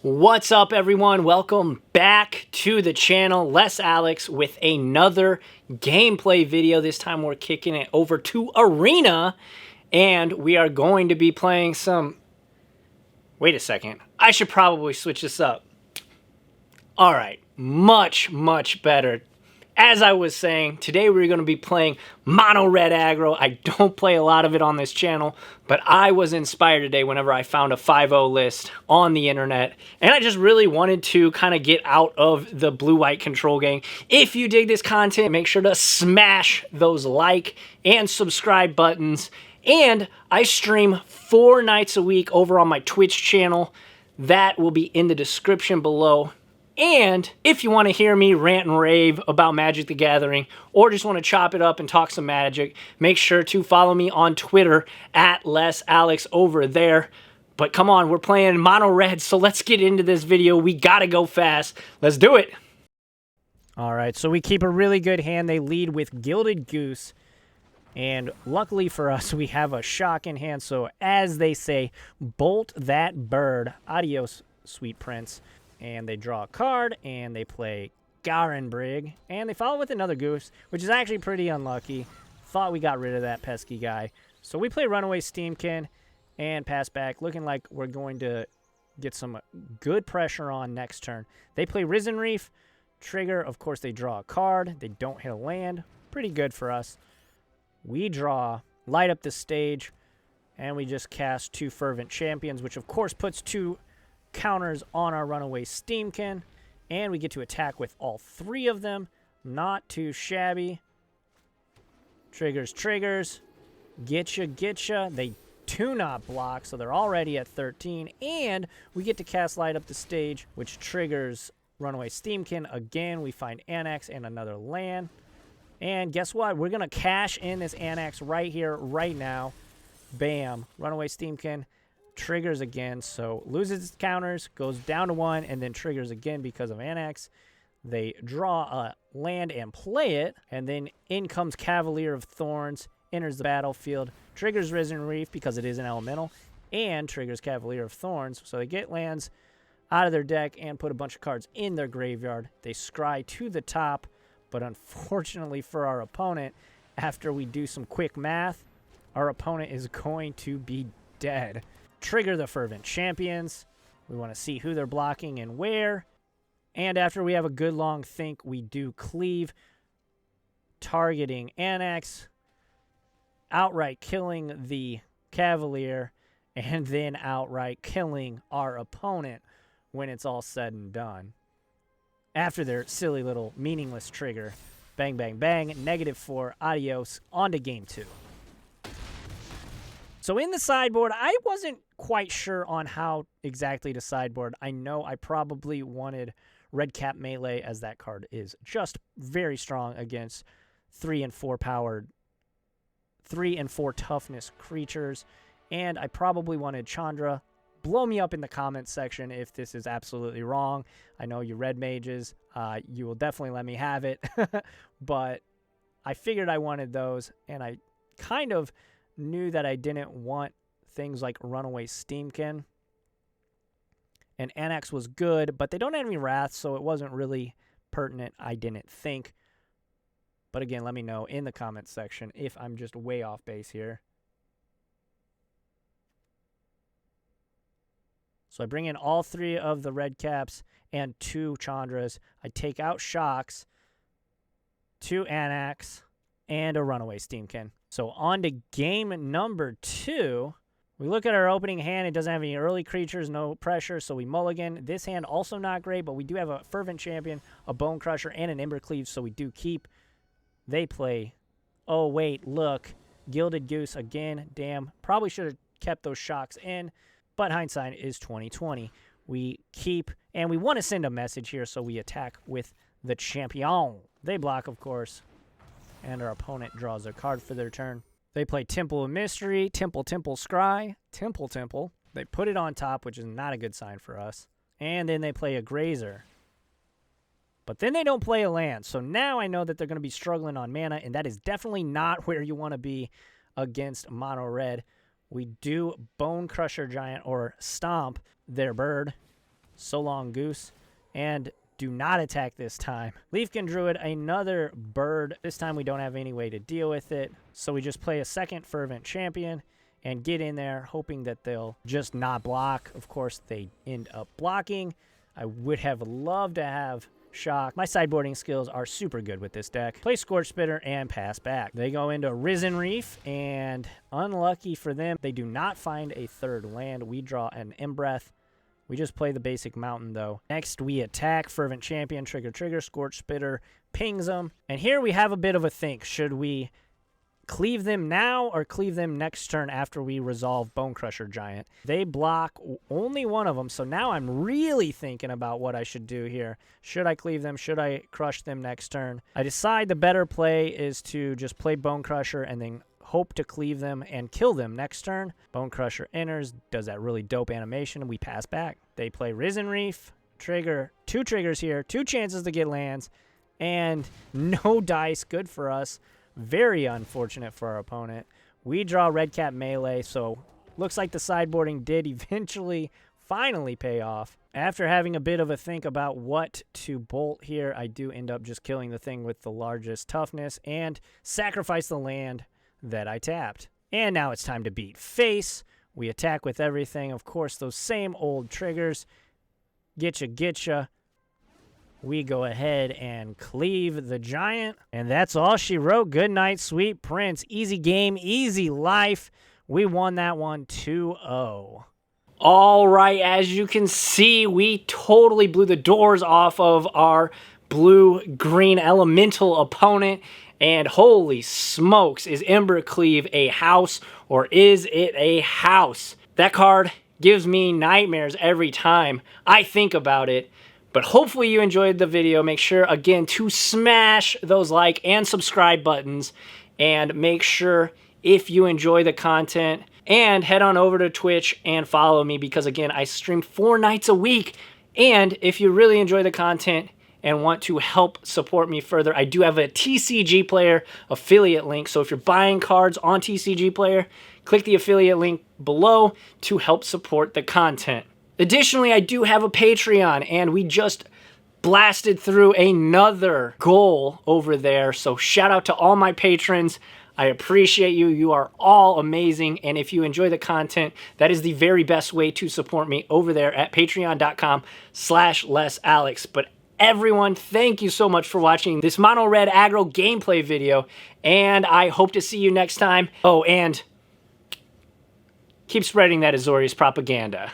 What's up, everyone? Welcome back to the channel. Les Alex with another gameplay video. This time we're kicking it over to Arena, and we are going to be playing some... Wait a second. I should probably switch this up. All right. Much better. As I was saying, today we're going to be playing Mono Red Aggro. I don't play a lot of it on this channel, but I was inspired today whenever I found a 5.0 list on the internet, and I just really wanted to kind of get out of the blue-white control game. If you dig this content, make sure to smash those like and subscribe buttons. And I stream 4 nights a week over on my Twitch channel. That will be in the description below. And if you want to hear me rant and rave about Magic the Gathering, or just want to chop it up and talk some Magic, make sure to follow me on Twitter at LesAlex over there. But come on, we're playing Mono Red, so let's get into this video. We gotta go fast. Let's do it. All right, so we keep a really good hand. They lead with Gilded Goose. And luckily for us, we have a shock in hand. So as they say, bolt that bird. Adios, sweet prince. And they draw a card, and they play Garenbrig, and they follow with another Goose, which is actually pretty unlucky. Thought we got rid of that pesky guy. So we play Runaway Steamkin and pass back, looking like we're going to get some good pressure on next turn. They play Risen Reef. Trigger, of course, they draw a card. They don't hit a land. Pretty good for us. We draw, light up the stage, and we just cast 2 Fervent Champions, which of course puts 2 counters on our Runaway Steamkin, and we get to attack with all 3 of them. Not too shabby. Triggers. Getcha. They do not block, so they're already at 13, and we get to cast Light Up the Stage, which triggers Runaway Steamkin. Again, we find Annex and another land. And guess what? We're going to cash in this Annex right here, right now. Bam. Runaway Steamkin triggers again, so loses its counters, goes down to 1, and then triggers again because of Annex. They draw a land and play it, and then in comes Cavalier of Thorns, enters the battlefield, triggers Risen Reef because it is an elemental, and triggers Cavalier of Thorns. So they get lands out of their deck and put a bunch of cards in their graveyard. They scry to the top, but unfortunately for our opponent, after we do some quick math, our opponent is going to be dead. Trigger the Fervent Champions. We want to see who they're blocking and where. And after we have a good long think, we do cleave, targeting Annex, outright killing the Cavalier, and then outright killing our opponent when it's all said and done. After their silly little meaningless trigger, bang, -4, adios, on to game 2. So in the sideboard, I wasn't quite sure on how exactly to sideboard. I know I probably wanted Red Cap Melee, as that card is just very strong against 3 and 4 powered, 3 and 4 toughness creatures. And I probably wanted Chandra. Blow me up in the comments section if this is absolutely wrong. I know you red mages. You will definitely let me have it. But I figured I wanted those, and I kind of knew that I didn't want things like Runaway Steamkin. And Annex was good, but they don't have any Wrath, so it wasn't really pertinent, I didn't think. But again, let me know in the comments section if I'm just way off base here. So I bring in all 3 of the red caps and 2 Chandras. I take out Shocks, 2 Annex, and a Runaway Steamkin. So on to game number 2. We look at our opening hand. It doesn't have any early creatures, no pressure, so we mulligan. This hand also not great, but we do have a Fervent Champion, a Bone Crusher, and an Ember Cleave, so we do keep. They play, oh wait, look, Gilded Goose again. Damn, probably should have kept those Shocks in, but hindsight is 20/20. We keep, and we want to send a message here, so we attack with the Champion. They block, of course, and our opponent draws a card for their turn. They play Temple of Mystery, Temple, Scry, Temple. They put it on top, which is not a good sign for us. And then they play a Grazer. But then they don't play a land. So now I know that they're going to be struggling on mana, and that is definitely not where you want to be against Mono Red. We do Bone Crusher Giant, or Stomp their bird. So long, Goose. And do not attack this time. Leafkin Druid, another bird. This time we don't have any way to deal with it. So we just play a second Fervent Champion and get in there hoping that they'll just not block. Of course, they end up blocking. I would have loved to have Shock. My sideboarding skills are super good with this deck. Play Scorch Spitter and pass back. They go into Risen Reef, and unlucky for them, they do not find a third land. We draw an Embreath. We just play the basic mountain, though. Next, we attack Fervent Champion, trigger, Scorch Spitter, pings them. And here we have a bit of a think. Should we cleave them now or cleave them next turn after we resolve Bone Crusher Giant? They block only one of them, so now I'm really thinking about what I should do here. Should I cleave them? Should I crush them next turn? I decide the better play is to just play Bone Crusher and then hope to cleave them and kill them next turn. Bone Crusher enters, does that really dope animation, and we pass back. They play Risen Reef, trigger, 2 triggers here, 2 chances to get lands, and no dice, good for us. Very unfortunate for our opponent. We draw Red Cap Melee, so looks like the sideboarding did eventually finally pay off. After having a bit of a think about what to bolt here, I do end up just killing the thing with the largest toughness and sacrifice the land that I tapped. And now it's time to beat face. We attack with everything. Of course, those same old triggers. Getcha. We go ahead and cleave the giant. And that's all she wrote. Good night, sweet prince. Easy game, easy life. We won that one 2-0. All right, as you can see, we totally blew the doors off of our blue-green elemental opponent. And holy smokes, is Embercleave a house or is it a house? That card gives me nightmares every time I think about it. But hopefully you enjoyed the video. Make sure, again, to smash those like and subscribe buttons. And make sure, if you enjoy the content, and head on over to Twitch and follow me. Because, again, I stream 4 nights a week. And if you really enjoy the content and want to help support me further, I do have a TCG Player affiliate link. So if you're buying cards on TCG Player, click the affiliate link below to help support the content. Additionally, I do have a Patreon, and we just blasted through another goal over there. So shout out to all my patrons. I appreciate you. You are all amazing. And if you enjoy the content, that is the very best way to support me over there at patreon.com/lessalex. But everyone, thank you so much for watching this Mono Red Aggro gameplay video. And I hope to see you next time. Oh, and keep spreading that Azorius propaganda.